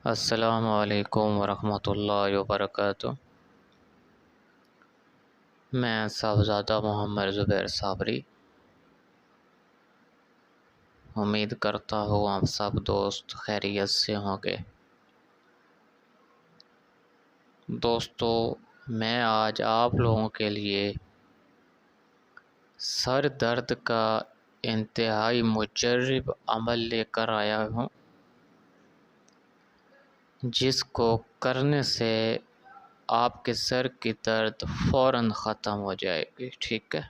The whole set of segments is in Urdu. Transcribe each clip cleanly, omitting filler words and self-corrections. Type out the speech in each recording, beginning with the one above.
السلام علیکم ورحمۃ اللہ وبرکاتہ۔ میں صاحبزادہ محمد زبیر صابری امید کرتا ہوں آپ سب دوست خیریت سے ہوں گے۔ دوستو، میں آج آپ لوگوں کے لیے سر درد کا انتہائی مجرب عمل لے کر آیا ہوں، جس کو کرنے سے آپ کے سر کی درد فوراً ختم ہو جائے گی۔ ٹھیک ہے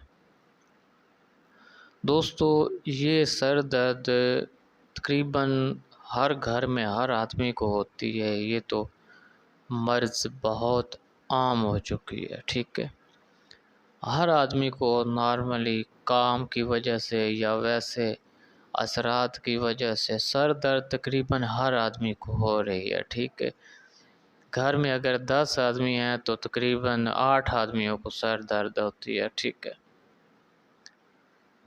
دوستو، یہ سر درد تقریباً ہر گھر میں ہر آدمی کو ہوتی ہے۔ یہ تو مرض بہت عام ہو چکی ہے۔ ٹھیک ہے، ہر آدمی کو نارملی کام کی وجہ سے یا ویسے اثرات کی وجہ سے سر درد تقریباً ہر آدمی کو ہو رہی ہے۔ ٹھیک ہے، گھر میں اگر 10 آدمی ہیں تو تقریباً 8 آدمیوں کو سر درد ہوتی ہے۔ ٹھیک ہے،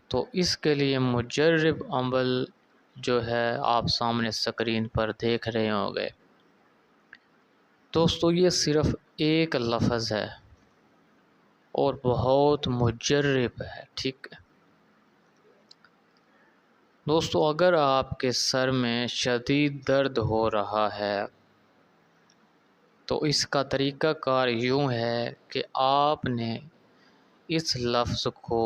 تو اس کے لیے مجرب عمل جو ہے آپ سامنے اسکرین پر دیکھ رہے ہوں گے۔ دوستو، یہ صرف ایک لفظ ہے اور بہت مجرب ہے۔ ٹھیک ہے دوستو، اگر آپ کے سر میں شدید درد ہو رہا ہے تو اس کا طریقہ کار یوں ہے کہ آپ نے اس لفظ کو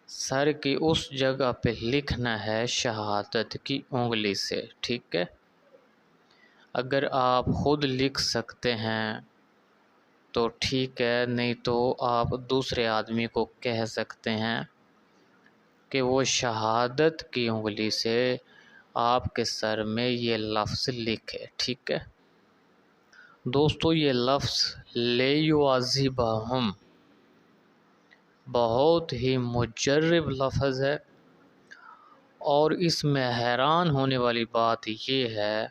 سر کی اس جگہ پہ لکھنا ہے شہادت کی انگلی سے۔ ٹھیک ہے، اگر آپ خود لکھ سکتے ہیں تو ٹھیک ہے، نہیں تو آپ دوسرے آدمی کو کہہ سکتے ہیں کہ وہ شہادت کی انگلی سے آپ کے سر میں یہ لفظ لکھے۔ ٹھیک ہے دوستو، یہ لفظ لیعذبہم بہت ہی مجرب لفظ ہے، اور اس میں حیران ہونے والی بات یہ ہے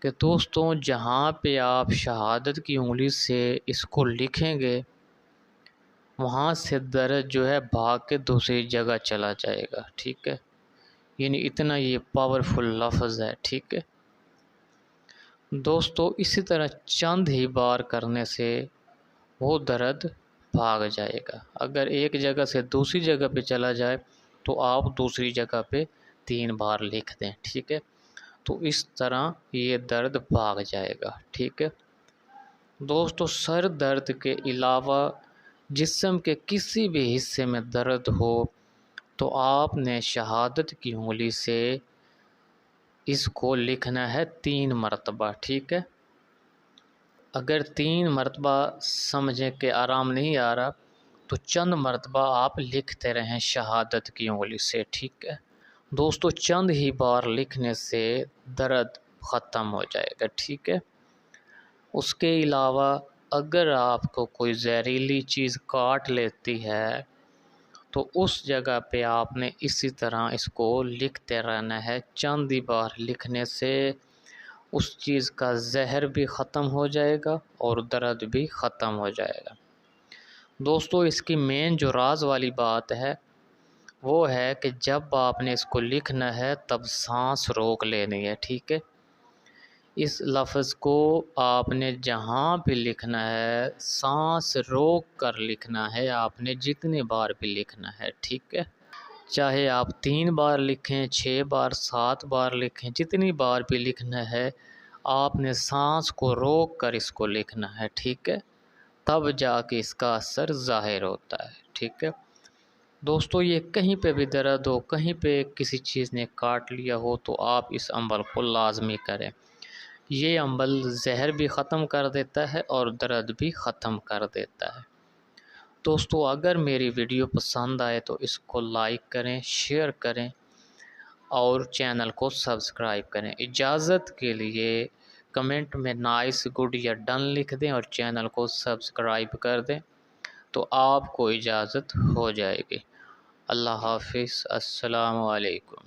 کہ دوستوں، جہاں پہ آپ شہادت کی انگلی سے اس کو لکھیں گے وہاں سے درد جو ہے بھاگ کے دوسری جگہ چلا جائے گا۔ ٹھیک ہے، یعنی اتنا یہ پاورفل لفظ ہے۔ ٹھیک ہے دوستو، اسی طرح چند ہی بار کرنے سے وہ درد بھاگ جائے گا۔ اگر ایک جگہ سے دوسری جگہ پہ چلا جائے تو آپ دوسری جگہ پہ 3 بار لکھ دیں۔ ٹھیک ہے، تو اس طرح یہ درد بھاگ جائے گا۔ ٹھیک ہے دوستو، سر درد کے علاوہ جسم کے کسی بھی حصے میں درد ہو تو آپ نے شہادت کی انگلی سے اس کو لکھنا ہے 3 مرتبہ۔ ٹھیک ہے، اگر 3 مرتبہ سمجھیں کہ آرام نہیں آ رہا تو چند مرتبہ آپ لکھتے رہیں شہادت کی انگلی سے۔ ٹھیک ہے دوستو، چند ہی بار لکھنے سے درد ختم ہو جائے گا۔ ٹھیک ہے، اس کے علاوہ اگر آپ کو کوئی زہریلی چیز کاٹ لیتی ہے تو اس جگہ پہ آپ نے اسی طرح اس کو لکھتے رہنا ہے۔ چند ہی بار لکھنے سے اس چیز کا زہر بھی ختم ہو جائے گا اور درد بھی ختم ہو جائے گا۔ دوستو، اس کی مین جو راز والی بات ہے وہ ہے کہ جب آپ نے اس کو لکھنا ہے تب سانس روک لینی ہے۔ ٹھیک ہے، اس لفظ کو آپ نے جہاں بھی لکھنا ہے سانس روک کر لکھنا ہے، آپ نے جتنی بار بھی لکھنا ہے۔ ٹھیک ہے، چاہے آپ 3 بار لکھیں، 6 بار، 7 بار لکھیں، جتنی بار بھی لکھنا ہے آپ نے سانس کو روک کر اس کو لکھنا ہے۔ ٹھیک ہے، تب جا کے اس کا اثر ظاہر ہوتا ہے۔ ٹھیک ہے دوستو، یہ کہیں پہ بھی درد ہو، کہیں پہ کسی چیز نے کاٹ لیا ہو تو آپ اس عمل کو لازمی کریں۔ یہ عمل زہر بھی ختم کر دیتا ہے اور درد بھی ختم کر دیتا ہے۔ دوستو، اگر میری ویڈیو پسند آئے تو اس کو لائک کریں، شیئر کریں اور چینل کو سبسکرائب کریں۔ اجازت کے لیے کمنٹ میں نائس، گڈ یا ڈن لکھ دیں اور چینل کو سبسکرائب کر دیں تو آپ کو اجازت ہو جائے گی۔ اللہ حافظ، السلام علیکم۔